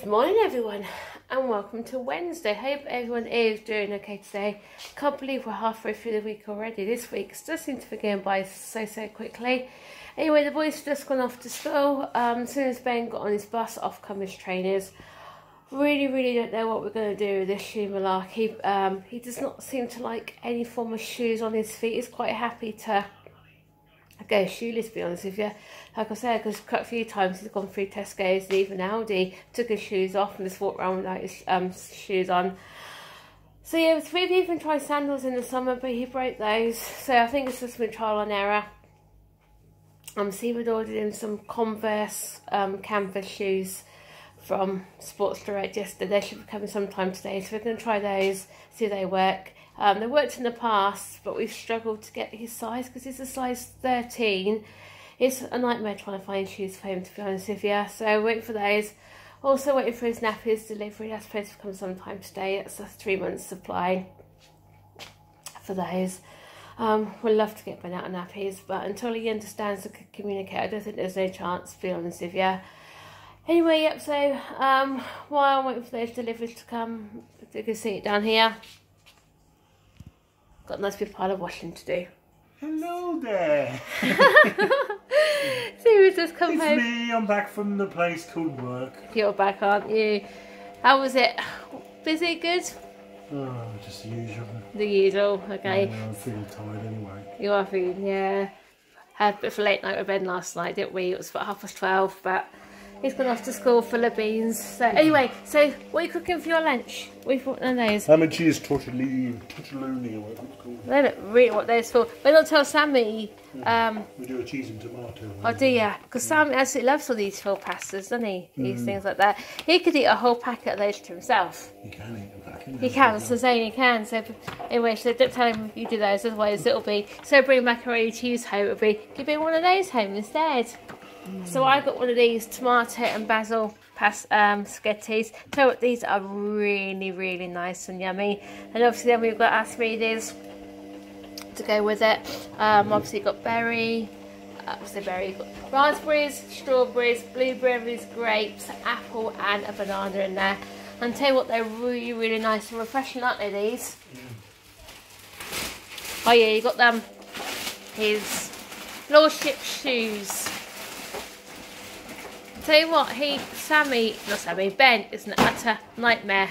Good morning everyone and welcome to Wednesday. Hope everyone is doing okay today. Can't believe we're halfway through the week already. This week does seem to be going by so quickly. Anyway, the boys have just gone off to school. As soon as Ben got on his bus, off come his trainers. Really don't know what we're going to do with this shoe malarkey. He does not seem to like any form of shoes on his feet. He's quite happy to go shoeless, to be honest with you. Like I said, because quite a few times he's gone through Tesco's and even Aldi, took his shoes off and just walked around without his shoes on. So yeah, we've even tried sandals in the summer, but he broke those. So I think it's just been trial and error. See, we'd ordered him some Converse canvas shoes from Sports Direct yesterday. They should be coming sometime today, so we're going to try those, see if they work. They worked in the past, but we've struggled to get his size because he's a size 13. It's a nightmare trying to find shoes for him, to be honest with you. So waiting for those. Also waiting for his nappies delivery. That's supposed to come sometime today. It's a 3 month supply for those. We'd love to get Ben out of nappies, but until he understands and can communicate, I don't think there's no chance, to be honest with you. Anyway, yep, so while I'm waiting for those deliveries to come, you can see it down here. Got a nice big pile of washing to do. Hello there. So we just come home. It's me, I'm back from the place called work. You're back, aren't you? How was it? Busy, good? Oh, just the usual. The usual, okay. Yeah, I'm feeling tired anyway. You are feeling, yeah. Had a bit of a late night with Ben last night, didn't we? It was about 12:30, but he's gone off to school full of beans. So anyway, so what are you cooking for your lunch? We've got one of those. Ham and cheese tortellini or whatever it's called. I don't really know what those for. But don't tell Sammy. We do a cheese and tomato. Oh, do you? Because Sammy absolutely loves all these full pastas, doesn't he? These things like that. He could eat a whole packet of those to himself. You can eat a packet. He can, so saying he can. So anyway, so don't tell him you do those, otherwise it'll be, so bring macaroni cheese home, it'll be, you bring one of those home instead. So I got one of these tomato and basil spaghettis. Tell you what, these are really nice and yummy. And obviously then we've got our smoothies to go with it. Obviously got berry, got raspberries, strawberries, blueberries, grapes, apple and a banana in there. And tell you what, they're really nice and refreshing, aren't they, these? Oh yeah, you got them, his lordship shoes. Tell you what, Ben is an utter nightmare.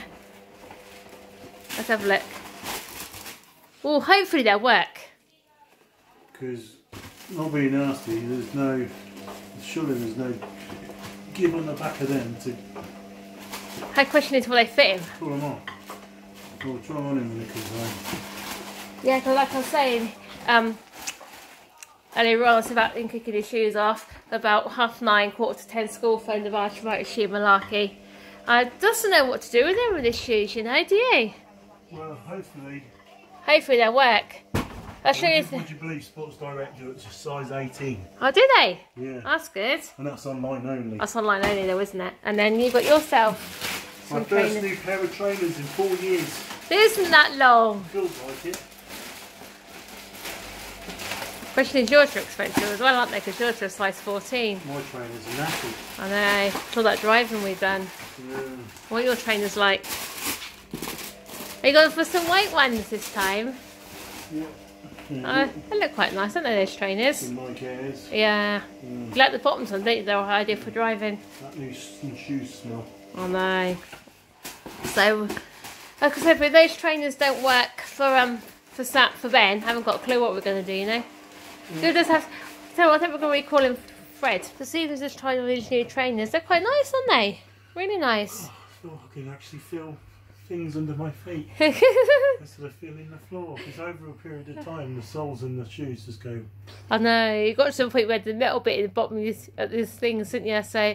Let's have a look. Well, hopefully they'll work. Because, not being nasty, surely there's no give on the back of them to... My question is, will they fit him? Pull them on. We'll try them on him when he comes home. Yeah, because like I was saying, earlier on, I was about him kicking his shoes off. About 9:30, 9:45 school phoned about his shoe malarkey. I doesn't know what to do with him with his shoes, you know, do you? Well, hopefully they'll work. I'll show you. Would you believe Sports Direct do it to size 18? Oh, do they? Yeah. That's good. And that's online only. That's online only though, isn't it? And then you've got yourself some my first new pair of trainers in 4 years. Isn't that long? Feels like it. Especially yours are expensive as well, aren't they? Because yours are size 14. My trainers are nappy. I know. All that driving we've done. Yeah. What are your trainers like? Are you going for some white ones this time? Yeah. They look quite nice, don't they, those trainers? The Nike Airs. Yeah. You like the bottoms on, don't you? They're ideal for driving. That new shoes smell. I know. So, like I said, but those trainers don't work for Ben. I haven't got a clue what we're going to do, you know. We'll just have. So I think we're going to recall him Fred. To see if he's just trying these new trainers. They're quite nice, aren't they? Really nice. Oh, I feel I can actually feel things under my feet instead of feeling the floor. Because over a period of time, the soles in the shoes just go. I know. You got to some point where the metal bit at the bottom of these things, didn't you? So,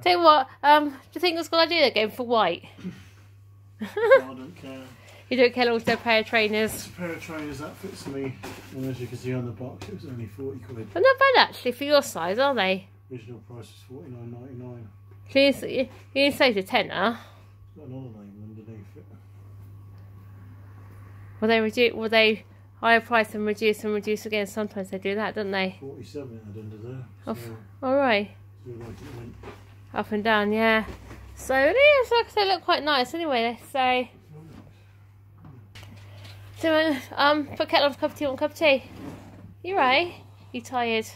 tell you what. Do you think it's a good idea they're going for white? No, I don't care. You don't care, also a pair of trainers. It's a pair of trainers that fits me, and as you can see on the box, it was only 40 quid. But not bad actually for your size, are they? Original price was $49.99. So you saved a tenner. It's got another name underneath it. Will they higher price and reduce again? Sometimes they do that, don't they? 47 it had under there. Oh, all right. So like it went Up and down, yeah. So it is, like I say, look quite nice anyway. So put kettle on for a cup of tea. Want a cup of tea? You right? You tired?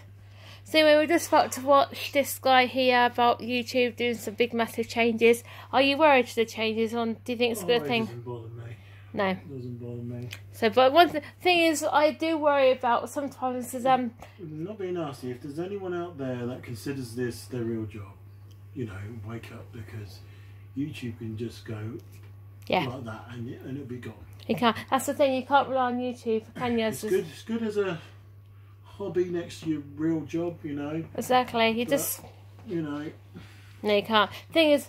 So anyway, we're just about to watch this guy here about YouTube doing some big massive changes. Are you worried for the changes on? Do you think it's a good thing? It doesn't bother me. No. It doesn't bother me. So, but one thing is, I do worry about sometimes is Not being nasty. If there's anyone out there that considers this their real job, you know, wake up, because YouTube can just go like that and it'll be gone. You can't. That's the thing. You can't rely on YouTube, can you? It's good. It's good as a hobby next to your real job, you know. Exactly. You just, you know. No, you can't. Thing is,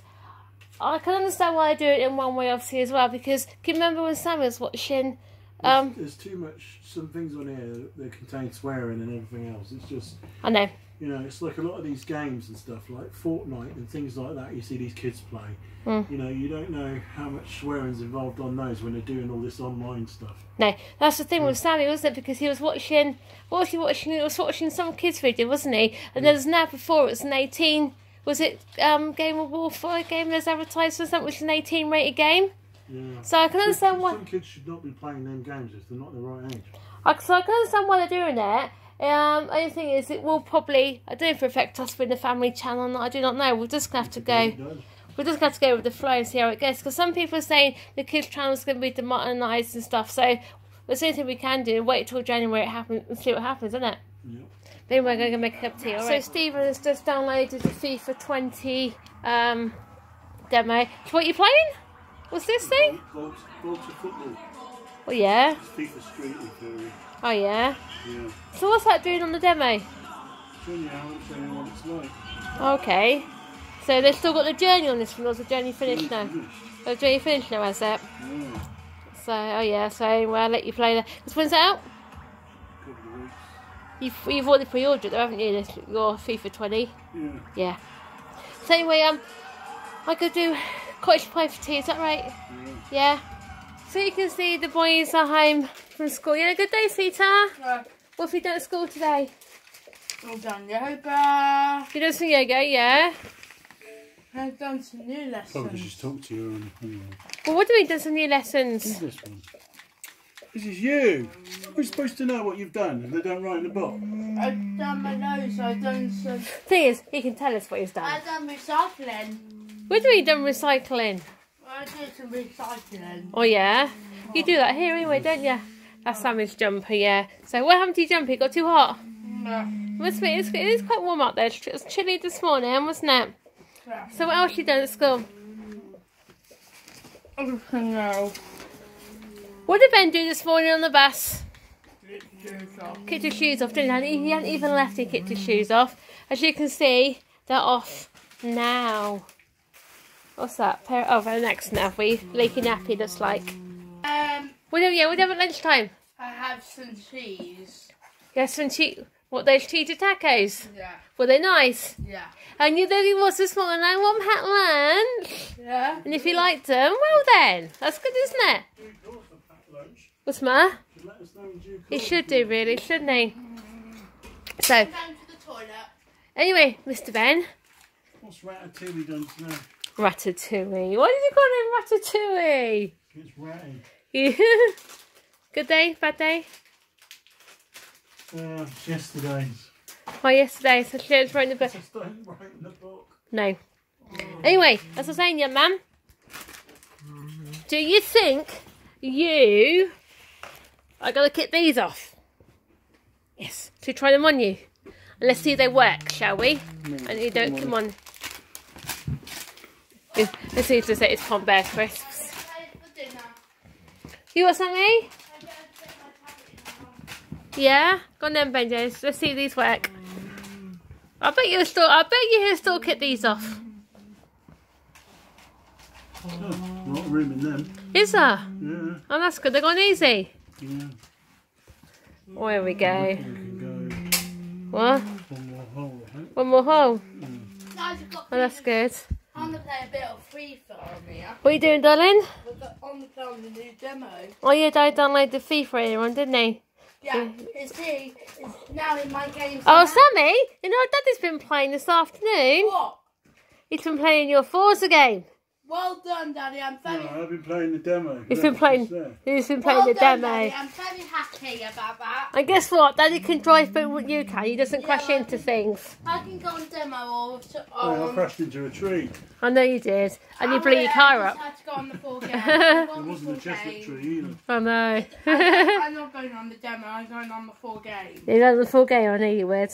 I can understand why I do it in one way, obviously, as well, because can you remember when Sam was watching? There's too much. Some things on here that contain swearing and everything else. It's just. I know. You know, it's like a lot of these games and stuff, like Fortnite and things like that. You see these kids play. You know, you don't know how much swearing's involved on those when they're doing all this online stuff. No, that's the thing with Sammy, wasn't it? Because he was watching. What was he watching? He was watching some kids video, wasn't he? And there was now before it was an 18. Was it Game of Warfare game that's advertised or something, which is an 18 rated game? Yeah. So I can understand why some kids should not be playing them games if they're not the right age. So I can understand why they're doing it. Only thing is, it will probably, I don't know if it affects us with the family channel or not, I do not know. We're just going to have to go. We're just going to have to go with the flow and see how it goes. Because some people are saying the kids' channel is going to be demonetised and stuff. So there's the only thing we can do, wait till January it happens and see what happens, isn't it? Yeah. Then we're going to make a cup of tea. All right. So Stephen has just downloaded the FIFA 20 demo. What are you playing? What's this thing? Volta football. Oh yeah. It's FIFA Street in theory. Oh yeah. Yeah. So what's that doing on the demo? Showing you how it's showing what it's like. Okay. So they've still got the journey on this one, or is the journey finished now? Oh, the journey finished now, has it? Yeah. So, oh yeah, so well, I'll let you play that. When's it out? A couple of weeks. You've already pre-ordered though, haven't you, your FIFA 20? Yeah. Yeah. So anyway, I could do cottage pie for tea, is that right? Yeah. So you can see the boys are home from school. You had a good day, Sita? Yeah. What have you done at school today? I've done yoga. You done some yoga, yeah? I've done some new lessons. Probably just talk to you. Well, what do we do some new lessons? Who's this one? This is you. We're supposed to know what you've done if they don't write in the book. I've done my nose, I've done some... Thing is, he can tell us what he's done. I've done recycling. What do you done recycling? I did some recycling. Oh yeah? You do that here anyway, don't you? That's Sammy's jumper, yeah. So what happened to your jumper? It got too hot? Yeah. It is quite warm out there. It was chilly this morning, wasn't it? Yeah. So what else you done at school? Everything else. What did Ben do this morning on the bus? Kicked Kicked his shoes off, didn't he? He hadn't even left, he kicked his shoes off. As you can see, they're off now. What's that? Oh, the next nappy. Leaky nappy, looks like. What do you have at lunchtime? I have some cheese. Yes, some cheese. What, those cheesy tacos? Yeah. Were they nice? Yeah. And you there he was this morning, I want packed lunch. Yeah. And if you liked them, well then. That's good, isn't it? What's the matter? He should do, really, shouldn't he? So, I'm going to the toilet. anyway, Mr. Ben. What's Ratatouille done today? Ratatouille. Why did you call him Ratatouille? It's ratty. Good day, bad day? Yesterday's. Oh, yesterday, so she was writing the book. Just don't write in the book. No. Anyway, as I was saying, young man, do you think you are going to kick these off? Yes. So try them on you. And let's see if they work, shall we? And you don't, come on. Let's see if it's Pond Bear crisps. You want something? Yeah? Go on then, Benjos. Let's see if these work. I bet you can still kick these off. Oh, not room in them. Is there? Yeah. Oh, that's good. They're going easy. Yeah. Oh, here we go. We can go What? one more hole, I think. One more hole. Guys, I've got Oh, that's good. I'm going to play a bit of FIFA on here. What are you doing, darling? We've got on the new demo. Oh, yeah, Dad downloaded the FIFA earlier on, didn't he? Yeah, it's now in my game. Oh, Sammy, you know, Daddy's been playing this afternoon. What? He's been playing your Forza game. Well done, Daddy. I'm very. No, I've been playing the demo. He's been playing the demo. Daddy. I'm very happy about that. And guess what? Daddy can drive, but you can. He doesn't crash into things. I can go on demo or. I crashed into a tree. I know you did, and you blew your car up. I had to go on the full game. It wasn't a chestnut tree either. I know. I'm not going on the demo. I'm going on the full game. You're going on the full game. I knew you would.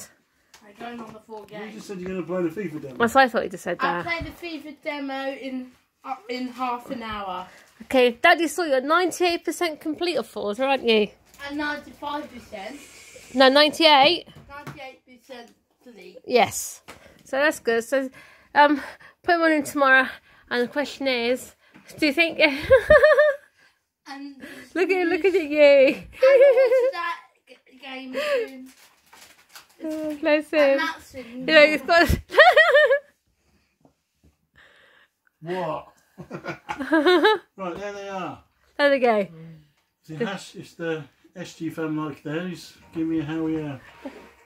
I'm going on the full game. You just said you're going to play the FIFA demo. That's what I thought you just said I'll that. play the FIFA demo in half an hour. Okay, Daddy saw you're 98% complete of fours, aren't you? And 95%. No, 98. 98% complete. Yes. So that's good. So, put them on in tomorrow. And the question is, do you think? And look at you. and what's that game soon? Oh, bless him. And that's soon. You know, he's got. What? Right, there they are. There we go. It's the SGFAM like those. Give me a hell yeah.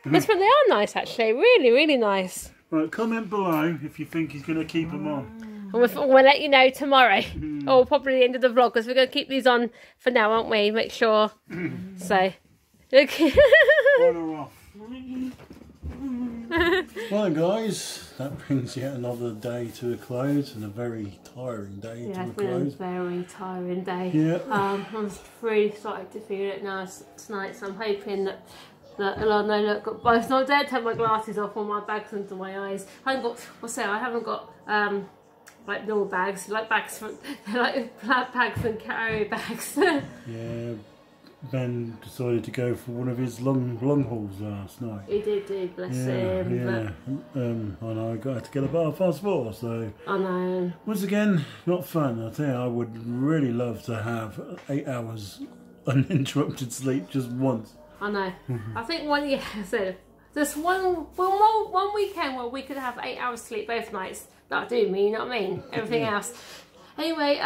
That's what they are nice, actually. Really, really nice. Right, comment below if you think he's going to keep them on. And we'll let you know tomorrow. Or probably the end of the vlog, because we're going to keep these on for now, aren't we? Make sure. So, look. On or off. Well guys, that brings yet another day to a close, and a very tiring day to a close. Yeah, it's been a very tiring day. Yeah. I'm really starting to feel it now tonight, so I'm hoping that oh no, look, I don't take my glasses off or my bags under my eyes. I haven't got like normal bags, like bags from like flat bags and carry bags. Yeah. Ben decided to go for one of his long hauls last night. He did, bless him. Yeah. And I had to get up at 4:30, so. I know. Once again, not fun. I tell you, I would really love to have 8 hours uninterrupted sleep just once. I know. I think there's one weekend where we could have 8 hours sleep both nights. That'll do me, you know what I mean? Everything else. Anyway,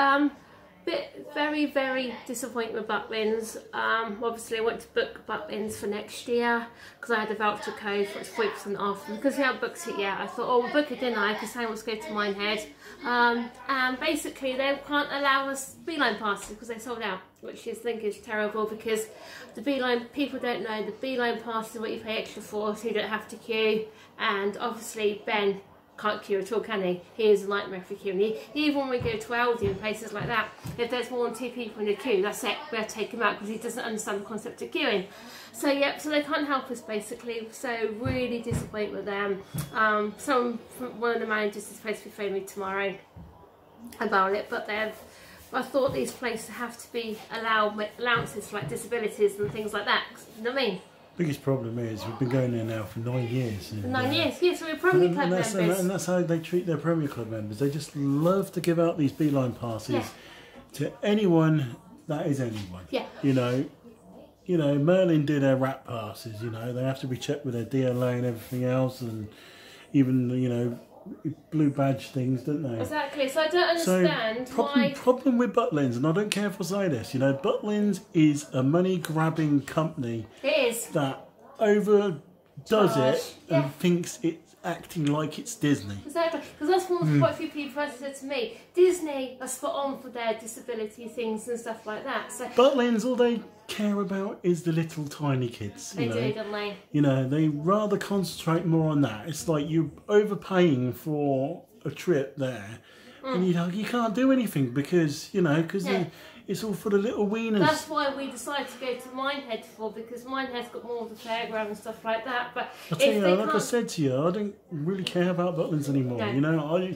very, very disappointed with Butlins. Obviously I went to book Butlins for next year because I had a voucher code for 40% off. Because we haven't booked it yet, I thought, oh, we'll book it, didn't I? Because Sam wants to go to Minehead. And basically they can't allow us beeline passes because they sold out, which I think is terrible, because the beeline, people don't know, the beeline pass is what you pay extra for, so you don't have to queue. And obviously Ben can't queue at all, can he? He is a nightmare for queuing. Even when we go to Aldi and places like that, if there's more than 2 people in the queue, that's it, we have to take him out because he doesn't understand the concept of queuing. So yep, so they can't help us basically, so really disappointed with them. One of the managers is supposed to be phoning me tomorrow about it, but I thought these places have to be allowances for like disabilities and things like that, you know what I mean? Biggest problem is we've been going there now for 9 years. And, 9 years, yes, so we're Premier Club members. And that's how they treat their Premier Club members. They just love to give out these beeline passes to anyone that is anyone. Yeah. You know, Merlin did their rat passes. You know, they have to be checked with their DLA and everything else, and even blue badge things, don't they? Exactly. So I don't understand why. Problem with Butlins, and I don't care if I say this. You know, Butlins is a money-grabbing company. It is. That overdoes it and thinks it's acting like it's Disney. Exactly, because that's what quite a few people have said to me. Disney are spot on for their disability things and stuff like that. So Butlins, all they care about is the little tiny kids. They do, don't they? You know, they rather concentrate more on that. It's like you're overpaying for a trip there, and you can't do anything because it's all for the little wieners. That's why we decided to go to Minehead because Minehead's got more of the fairground and stuff like that. But I tell you, like I said to you, I don't really care about Butlins anymore. No. You know,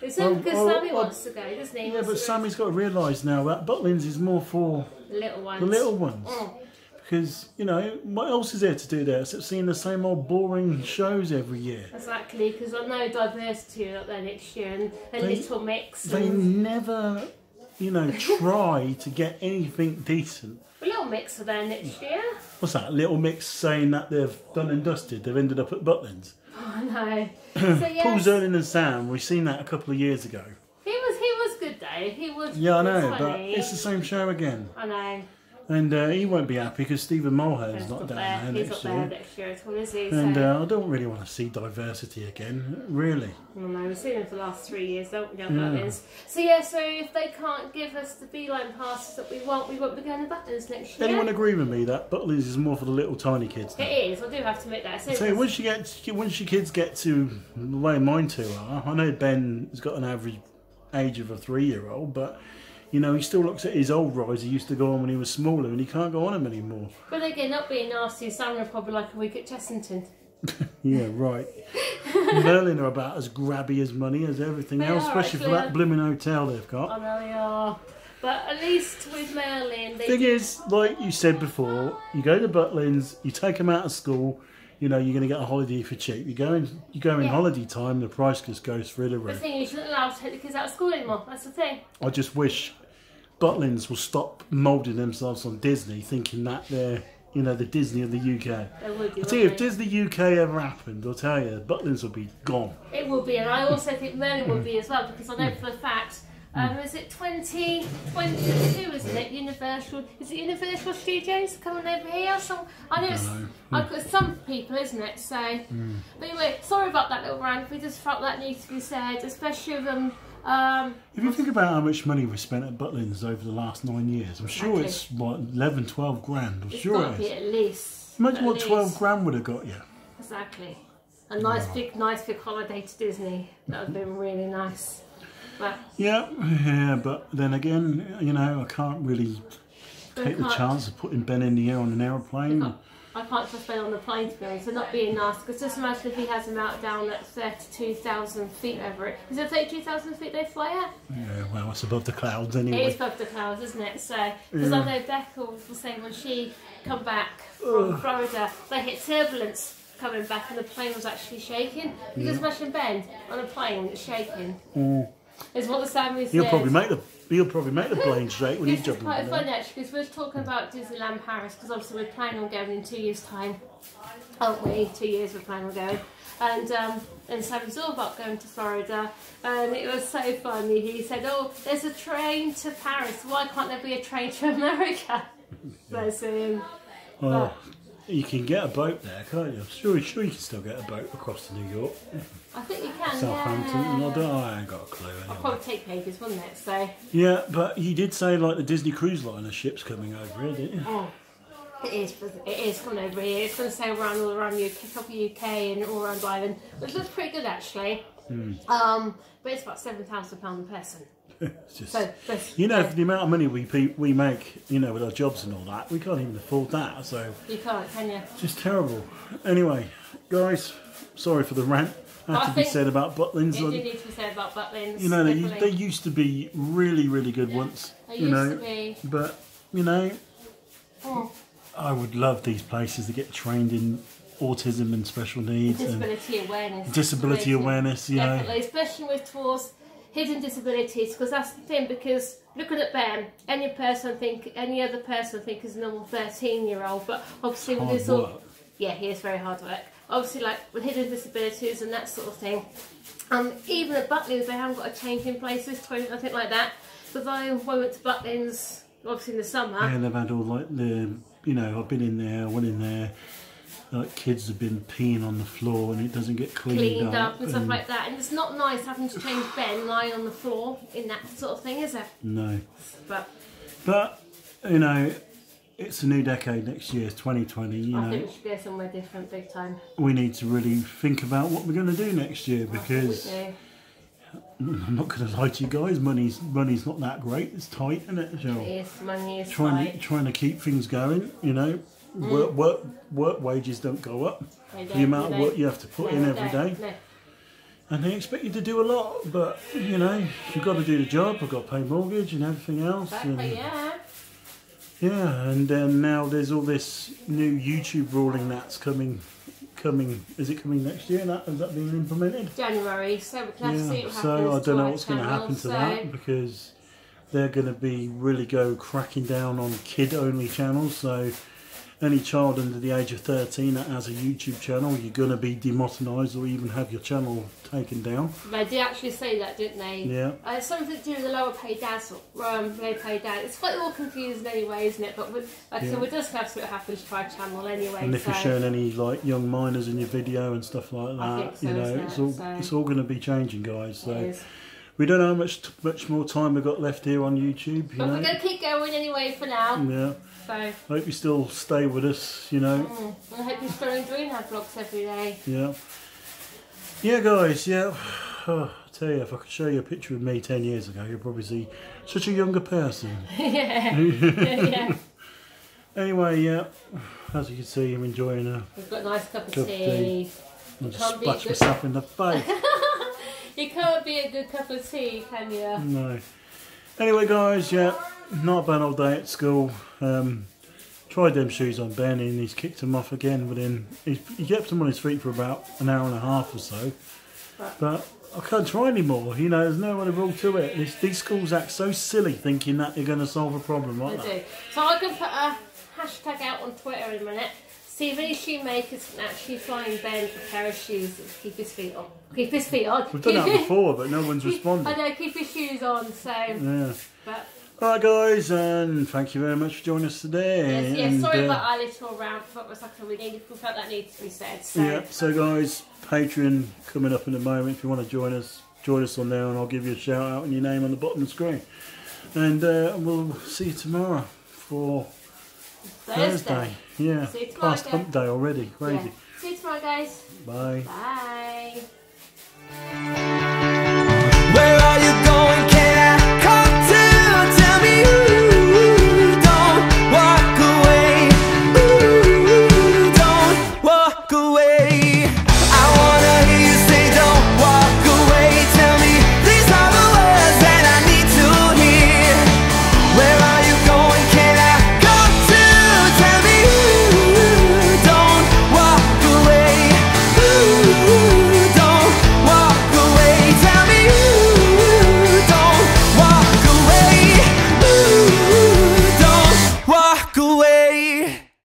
it's only because Sammy wants to go, doesn't he? Yeah, but Sammy's got to realise now that Butlins is more for the little ones. The little ones. Because, what else is there to do there except seeing the same old boring shows every year? Exactly, because I know diversity up there next year and Little Mix. They never, try to get anything decent. A Little Mix are there next year. What's that? Little Mix saying that they've done and dusted, they've ended up at Butlins. Oh, no. So, yes. Paul Zerlin and Sam, we've seen that a couple of years ago. He was good though. He was. Yeah, I know, funny. but it's the same show again. I know. And he won't be happy because Stephen Mulhern's not down there next year. Next year at all, is he? And I don't really want to see diversity again, really. Well, no, we've seen them for the last 3 years, don't we, Butlins? So yeah, so if they can't give us the beeline passes that we won't be going to Butlins next year. Anyone agree with me that Butlins is more for the little tiny kids now? It is, I do have to admit that. So once your kids get to the way mine two are, I know Ben has got an average age of a 3-year-old, but you know, he still looks at his old rides he used to go on when he was smaller, and he can't go on them anymore. But again, not being nasty, Sam are probably like a week at Chessington. Yeah, right. Merlin are about as grabby as money as everything else, especially for that blooming hotel they've got. I know they are. But at least with Merlin... Thing is, like you said before, you go to Butlins, you take them out of school, you know, you're going to get a holiday for cheap. You go in holiday time, the price just goes through the roof. The thing is, you're not allowed to take the kids out of school anymore. That's the thing. I just wish Butlins will stop moulding themselves on Disney, thinking that they're, you know, the Disney of the UK. They would do, I tell you, if Disney UK ever happened, I'll tell you, Butlins would be gone. It would be, and I also think Merlin would be as well, because I know for the fact, is it 2022, isn't it? Is it Universal Studios coming over here? I know I've got some people, isn't it? So, but anyway, sorry about that little rant. We just felt that needs to be said, especially with them. If you think about how much money we spent at Butlins over the last 9 years, I'm sure it's what 11, 12 grand. I'm sure it is. Be at least. Imagine what 12 grand would have got you. Exactly. A nice big holiday to Disney. That would have been really nice. But yeah, but then again, you know, I can't really take the chance of putting Ben in the air on an aeroplane. I can't trust Ben on the plane, to be honest, so not being nasty, because just imagine if he has him out down at 32,000 feet over it. Is it 32,000 feet they fly at? Yeah, well, it's above the clouds anyway. It is above the clouds, isn't it? So, because I know Becca was saying when she come back from Florida, they hit turbulence coming back and the plane was actually shaking. You just imagine Ben on a plane that's shaking. Is what the Sammy says. He'll probably make the plane shake when he's jumping. It's quite funny actually, because we're talking about Disneyland Paris, because obviously we're planning on going in 2 years' time, aren't we? 2 years we're planning on going, and Sammy's all about going to Florida, and it was so funny. He said, "Oh, there's a train to Paris. Why can't there be a train to America?" Bless him. Oh. You can get a boat there, can't you? Sure you can still get a boat across to New York. I think you can, Southampton. I ain't got a clue anyway. I'll probably take papers, wouldn't it? So. Yeah, but he did say like the Disney Cruise Liner ship's coming over here, didn't you? Oh, it is coming over here. It's going to sail around all around UK and all around Ireland, which looks pretty good actually. But it's about £7,000 a person. Just, you know, for the amount of money we make, you know, with our jobs and all that, we can't even afford that. So you can't, can you? It's just terrible. Anyway, guys, sorry for the rant. Had to be said about Butlins. It did need to be said about Butlins. You know, they used to be really, really good once. They used to be. But you know, I would love these places to get trained in autism and special needs disability awareness. Disability awareness, you know. Definitely, especially with towards hidden disabilities, because that's the thing. Because looking at Ben, any other person I think is a normal 13-year-old, but obviously with this all, yeah, he is very hard work. Obviously, like with hidden disabilities and that sort of thing. Even at Butlins, they haven't got a change in places, nothing like that. Because I went to Butlins, obviously in the summer. Yeah, they've had all like the, you know, I've been in there, I went in there. Like kids have been peeing on the floor and it doesn't get cleaned up and stuff like that. And it's not nice having to change Ben lying on the floor in that sort of thing, is it? No. But you know, it's a new decade next year, it's 2020. You know, I think we should go somewhere different, big time. We need to really think about what we're going to do next year, because I'm not going to lie to you guys, money's not that great. It's tight, isn't it? So it is. Money is tight. Trying to keep things going, you know. Work wages don't go up. The amount of work you have to put in every day. No. And they expect you to do a lot, but you know, you've got to do the job, I've got to pay mortgage and everything else. Yeah, and then now there's all this new YouTube ruling that's coming. Is it coming next year? Is that being implemented? January, so we can have to see what happens. So I don't know what's going to happen to that, because they're going to be really cracking down on kid-only channels. So any child under the age of 13 that has a YouTube channel, you're going to be demonetized or even have your channel taken down. They did actually say that, didn't they? Yeah. It's something to do with the lower paid dads, low paid dad. It's quite all confusing anyway, isn't it? But like I said, we're just going to see what happens to our channel anyway. And if you're showing any like young minors in your video and stuff like that, so, you know, it's all going to be changing, guys. So we don't know how much more time we've got left here on YouTube. But we're going to keep going anyway for now. Yeah. So hope you still stay with us, you know. I hope you're still enjoying our vlogs every day. Yeah. Yeah, guys, yeah. Oh, I tell you, if I could show you a picture of me 10 years ago, you'll probably see such a younger person. Yeah. Yeah. Anyway, yeah, as you can see, I'm enjoying a We've got a nice cup of tea. I just splashed myself in the face. You can't be a good cup of tea, can you? No. Anyway, guys, yeah, not a bad old day at school. Tried them shoes on Ben and he's kicked them off again, but then he kept them on his feet for about an hour and a half or so. But I can't try anymore, you know, there's no other rule to it. These schools act so silly thinking that they're going to solve a problem like that. They do. So I can put a hashtag out on Twitter in a minute. See if any shoemakers can actually find Ben a pair of shoes to keep his feet on. Keep his feet on. We've done that before, but no one's responded. I know, keep his shoes on, so... Yeah. But, alright guys, and thank you very much for joining us today. Yes, sorry about our little round, but we felt that needed to be said. So. Yeah, so guys, Patreon coming up in a moment. If you want to join us on there and I'll give you a shout out and your name on the bottom of the screen. And we'll see you tomorrow for Thursday. Yeah, See you tomorrow, past hump day already, crazy. Yeah. See you tomorrow, guys. Bye. Bye.